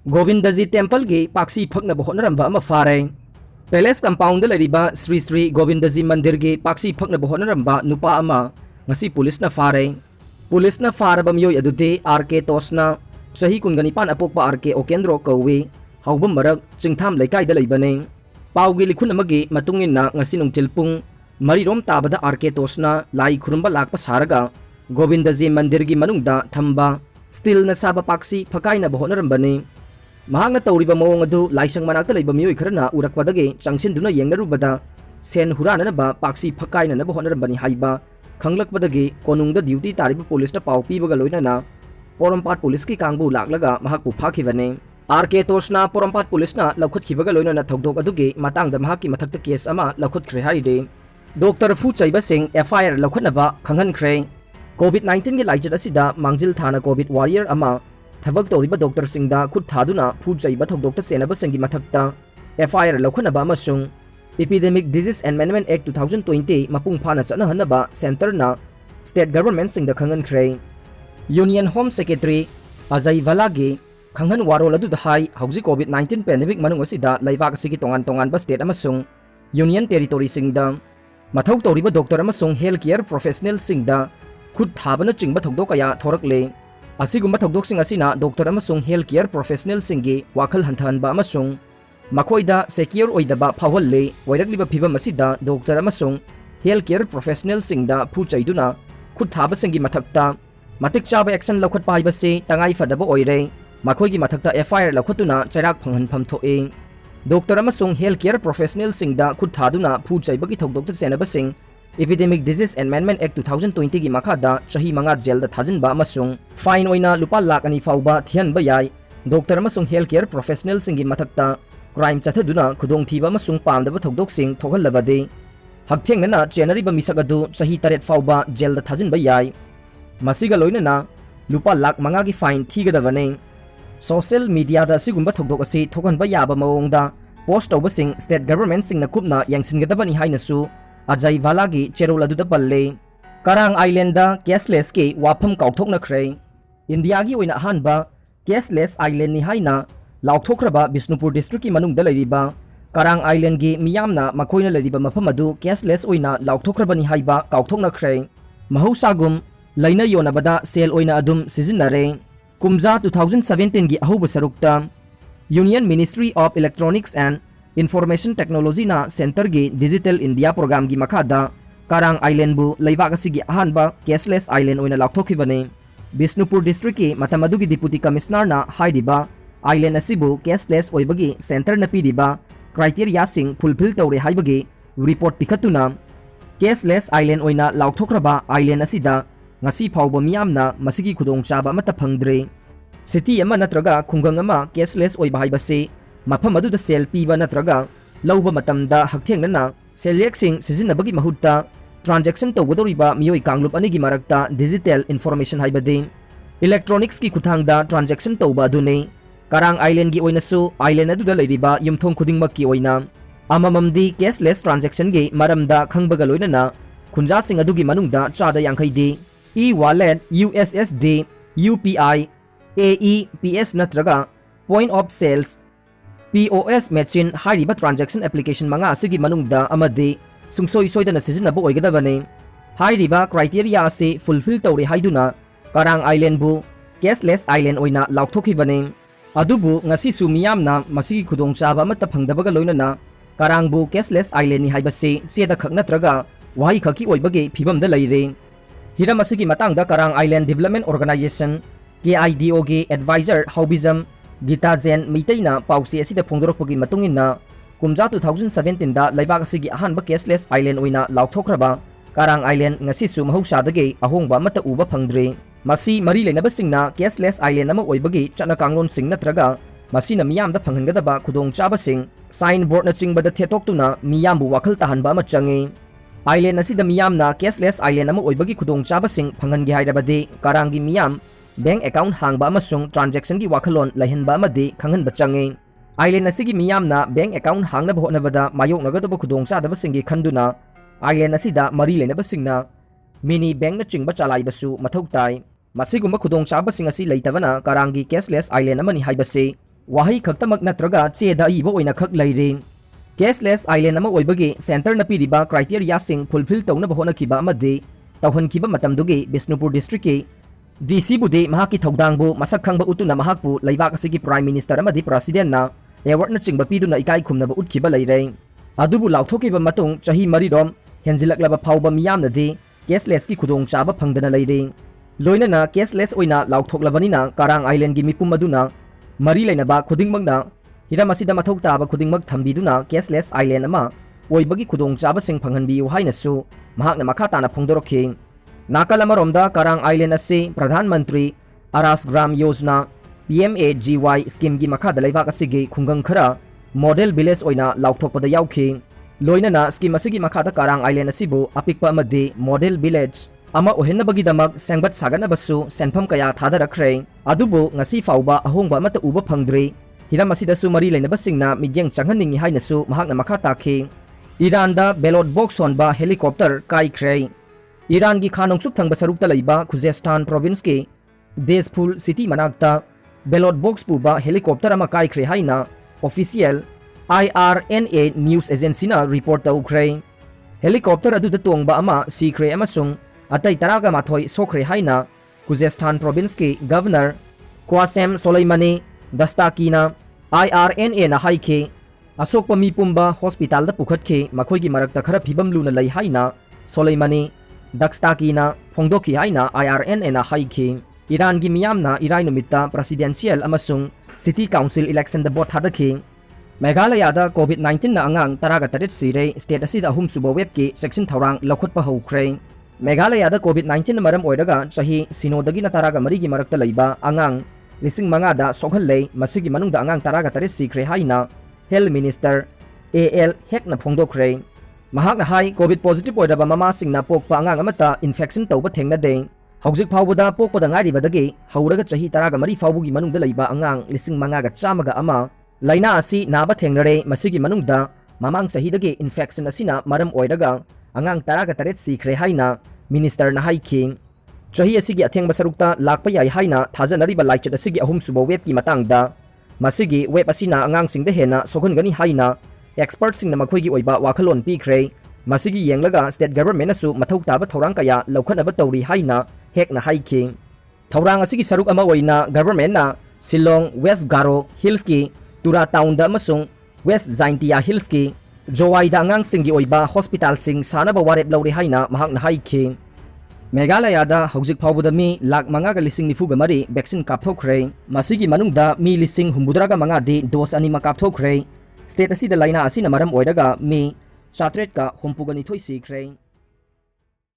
Govindji temple की पाक्सी फकनब होनरंबा अमा फारे पैलेस कंपाउंड लेरिबा श्री श्री गोविंदजी मंदिर की पाक्सी फकनब होनरंबा नुपा अमा ngasi पुलिस ना फारे पुलिस ना फारबा मियोय अदुदे आरके तोसना सही कुनगनिपान अपोकपा आरके ओकेंद्रो कौवे हौबम मरक चिंगथाम लेकाइदा लेबने पाउगी लिखुन अमगी मतुंगिना ngasi नुंगचिल पुंग मरीरोम ताबदा आरके तोसना लाई खुरुंबा लाकपा सारगा गोविंदजी मंदिर की मनुंगदा थंबा स्टील न साबा पाक्सी फकाइना होनरंबने महांगना तौरिबा मवोंग अदु लाइसंग मनाक्ता लेबा मियोय खरना उरकपदगे चंगसिनदुना येंगनरुबदा सेन हुराननबा पाक्सी फकाइना होनरंबनी हाइबा खंगलकपदगे कोनुंगदा ड्यूटी तारिबा पुलिस ता पाउ पीबगा लोइनना पोरमपाट पुलिस की कांगबु लाकलगा महाकपु फाखिबने आरके तोसना पोरमपाट पुलिस ना लौखतखिबगा लोइनना थौदोक अदुगे मातांगदा महाकी मथक्ता केस अमा लौखतख्रे हाइदे डॉक्टर फू चैबा सिंह एफआईआर लौखतनबा खंगनख्रे कोविड-19 की लाइचत असिदा मांगजिल थाना कोविड वॉरियर अमा थबक तौरिबा डॉक्टर सिंहदा खुद थादुना फू चैबा थौदोकता सेनबा सिंहगी मथक्ता एफआईआर लौखतनबा अमसुंग एपिडेमिक डिजीज एनमेनमेंट एक्ट 2020 मपुंग फाना चनहनबा सेंटर ना स्टेट गवर्नमेंट सिंह द खंगनख्रे यूनियन होम सेक्रेटरी अजय वालागे खंगन वारोल अदुदा हाई हौजी कोविड-19 पेंडेमिक मनुंग असिदा लैबाक असिगी तोंगान तोंगान स्टेट अमसुंग यूनियन टेरिटोरी सिंह द मथौ तौरिबा डॉक्टर अमसुंग हेल्थ केयर प्रोफेशनल सिंह द खुद थाबना चिंबा थौदोक कया थोरकले असिगुम्बा थौदोकसिंग असिना डॉक्टर अमसुंग हेल्थ केयर प्रोफेशनल सिंगी वाखल हंथहनबा अमसुंग मखोइदा सेक्योर ओइदबा फावल्ले वैरकलिबा फिबम असिदा डॉक्टर अमसुंग हेल्थ केयर प्रोफेशनल सिंगदा फुचैदुना खुद थाबसिंगी मथक्ता मतिक चाबा एक्शन लौखतपा हाइबसे तंगाई फदबा ओइरे मखोइगी मथक्ता एफआईआर लौखतुना चैराक फंगहनफम थोए डॉक्टर अमसुंग हेल्थ केयर प्रोफेशनल सिंगदा खुद थादुना फुचैबगी थौदोकता सेनबसिंग एपिडेमिक डिजीज एनमेनमेंट एक्ट 2020 की मखादा चही मंगा जेल द थाजिनबा अमसुंग फाइन ओइना लुपा लाख अनि फाउबा थियनबा याय डॉक्टर अमसुंग हेल्थ केयर प्रोफेशनल सिंगी मथक्ता क्राइम चथदुना खुदोंग थीबा अमसुंग पामदबा थौदोकसिंग थोहल्लबदे हक्थेंगना चेनरिबा मिसक अदु चही तरेट फाउबा जेल द थाजिनबा याय मसिगा लोइनना लुपा लाख मंगा की फाइन थीगदबने सोशल मीडिया दा सिगुंबा थौदोक असि थोगनबा याबा मवोंगदा पोस्ट तौबसिंग स्टेट गवर्नमेंट सिंगना कुपना यंगसिनगदबनी हाइनसु अजय वाला की चेरोल अदुदा पल्ले करांग आइलैंड दा कैशलेस के वाफम काउथोकनख्रे इंडिया की ओइना अहानबा कैशलेस आइलैंड नि हाइना लाउथोख्रबा बिष्णुपुर डिस्ट्रिक्ट की मनुंगदा लैरिबा करांग आइलैंड की मियामना मखोइना लैरिबा मफम अदु कैशलेस ओइना लाउथोख्रबनी हाइबा काउथोकनख्रे महौसागुम लैना योनबदा सेल ओइना अदुम सिजिनरे कुमजा 2017 की अहुब सरुक्ता union ministry of electronics and information technology ना सेंटर की डिजिटल इंडिया प्रोग्राम की मखादा करांग आइलैंड बु लैबाक असिगी अहानबा कैशलेस आइलैंड ओइना लाउथोखिबने बिष्णुपुर डिस्ट्रिक्ट की मतमदु की डिप्यूटी कमिश्नर ना हाइदिबा आइलैंड असिबु कैशलेस ओइबगी सेंटर न पीदिबा क्राइटेरिया सिंग फुलफिल तौरे हाइबगी रिपोर्ट पिखतुना कैशलेस आइलैंड ओइना लाउथोख्रबा आइलैंड असिदा ngasi फाउबा मियामना मसिगी खुदोंग चाबा मत फंगद्रे सिटी अमा नत्रगा खुंगंग अमा कैशलेस ओइबा हाइबसे मफम अदुदा सेल पीबा नत्रगा लौबा मतमदा हक्थेंगना सेलेक्सिंग सिजिनबगी महुत्ता ट्रांजैक्शन तौगदोरिबा मियोय कांगलुप अनिगी मरक्ता डिजिटल इंफॉर्मेशन हाइबदे इलेक्ट्रॉनिक्स की खुथांगदा ट्रांजैक्शन तौबा अदुने करांग आइलैंड की ओइनसु आइलैंड अदुदा लैरिबा युमथोंग खुदिंगमक की ओइना अमममदी कैशलेस ट्रांजैक्शन गे मरमदा खंगबगा लोइनना खुंजासिंग अदुगी मनुंगदा चादा यांखैदे e wallet USSD UPI AEPS नत्रगा point of sales POS machine हाइरिबा ट्रांजैक्शन एप्लीकेशन मंगा असिगी मनुंगदा अमदे सुंगसोई सोइदना सिजिनबो ओइगदबने हाइरिबा क्राइटेरिया से फुलफिल तौरे हाइदुना करांग आइलैंड बु कैशलेस आइलैंड ओइना लाउथोखिबने अदुबु ngasi सु मियामना मसिगी खुदोंग चाबा मत फंगदबगा लोइनना करांग बु कैशलेस आइलैंड नि हाइबसे सेदा खक नत्रगा वाही खकी ओइबगे फिबमदा लैरे हिरम असिगी मतंगदा Karang island development organisation KIDO गे एडवाइजर हाउबिजम गीता जैन मितैना पाउसे असिदा फोंदोरकपगी मतुंगिना कुमजा 2017 दा लैबाक असिगी अहानबा कैशलेस आइलैंड ओइना लाउथोख्रबा Karang island ngasisu mahausadage ahongba amata uba phangdre masi mari lenabasingna cashless island अमा ओइबगी चना कांगलोन सिंग नत्रगा मसिना मियामदा फंगनगदबा खुदोंग चाबसिंग साइन बोर्ड न चिंगबदा थेतोक्तुना मियामबु वाखल ताहनबा अमा चंगे आइलैंड असिदा मियामना कैशलेस आइलैंड अमा ओइबगी खुदोंग चाबसिंग फंगनगे हाइरबदे करांगी मियाम बैंक अकाउंट हांगबा अमसुंग ट्रांजैक्शन की वाखलोन लहिनबा अमदे खंगनबा चंगे आइलैंड असिगी मियामना बैंक अकाउंट हांगनबा होनबदा मायोकनगदबा खुदोंग चादबसिंगी खंदुना आइलैंड असिदा मरी लेनबसिंगना मिनी बैंक न चिंगबा चालाइबसु मथौ ताई मसिगुम्बा खुदोंग चाबसिंग असि लैतबना करांगी कैशलेस आइलैंड अमनि हाइबसे wahi khaktamak natraga cheda iba oina khak leire cashless island ama oibagi center na piriba criteria sing fulfill tawna bahona kiba amade tawhan kiba matamdugi Bishnupur district ke DC bude mahaki thaudangbu masak khangba utuna mahakpu leibak asigi prime minister amadi president na award na chingba piduna ikai khumnaba utkiba leire adubu lauthokiba matung chahi maridom henjilaklaba phawba miyamnadi cashless ki khudong chaba phangdana leire loinana cashless oina lauthoklabanina Karang Island gi mipum aduna mari leinaba khudingmagna hiram asida mathok taba khudingmak thambiduna cashless island ama oibagi khudong chaba sing phanghanbiu hainasu mahakna makha tana phongdorokhi nakal amaromda Karang Island ase Pradhan Mantri Aras Gram Yojana PMAGY scheme gi makha da leibak asigi khungang khara model village oina laukthokpada yaukhi loinana scheme asigi makha da Karang Island asibu apikpa amade model village ama ohenabagi damak sengbat saganabasu senpham kaya thadarakre adubu ngasi fauba ahongba amata uba phangdri hiram asidasu mari leinabasingna mijeng changhaningi hainasu mahakna makha takhi Iran-da ballot box honba helicopter kaikre Iran gi khanongchuk thangba sarukta leiba Khuzestan province ke Deshpul city manakta ballot box puba helicopter ama kaikre haina official IRNA news agency na report taukre helicopter adu da tongba ama sikre amasung atai taraga mathoi sokre haina Khuzestan province ke governor Qasem Soleimani Dastakina IRNA na haike asokpa mipumba hospital da pukhatke makhoi gi marakta khara phibam luna lei haina Soleimani Dastakina phongdoki haina IRNA na haike Iran gi miyamna irai numita presidential amasung city council election da bot hadaki Meghalaya da COVID-19 na angang taraga tarit sire state asida ahum suba web ki section thorang lakhut pa hokre Meghalaya da COVID-19 na maram oiraga chahi sinodagi na taraga marigi marakta leiba angang lising manga da sokhallei masigi manung da angang taraga tarit sikre haina health minister AL hek na phongdokre mahak na hai COVID positive oiraba mama singna pokpa angang amata infection tawba thengna de hawjik phawbada pokpada ngari badagi hawraga chahi taraga mari phawbugi manung da leiba angang lising manga ga chamaga ama laina asi naba thengnare masigi manungda mamang sahidagi infection asina maram oiraga angang taraga taret sikre haina minister na haiki chahi asigi athengba sarukta lakpa yai haina thajanariba laichut asigi ahum suba web ki matangda masigi web asina angang singda hena sokhongani haina expert singna makhoi gi oiba wakhalon pikre masigi yenglaga state government asu mathau taba thorang kaya laukhanaba tawri haina hek na haiki thorang asigi saruk ama oina government na Shillong West Garo Hills ki Tura Town da amasung West Jaintia Hills ki Jowai da angang singi oiba hospital sing sanaba warep lawri haina mahak na haiki Meghalaya da hawjik phawbuda mi lak manga ga lising nifuga mari vaccine kapthokre masigi manungda mi lising humbudraga manga di dose anima kapthokre state asida laina asina maram oiraga mi satret ka humpugani thoi sikre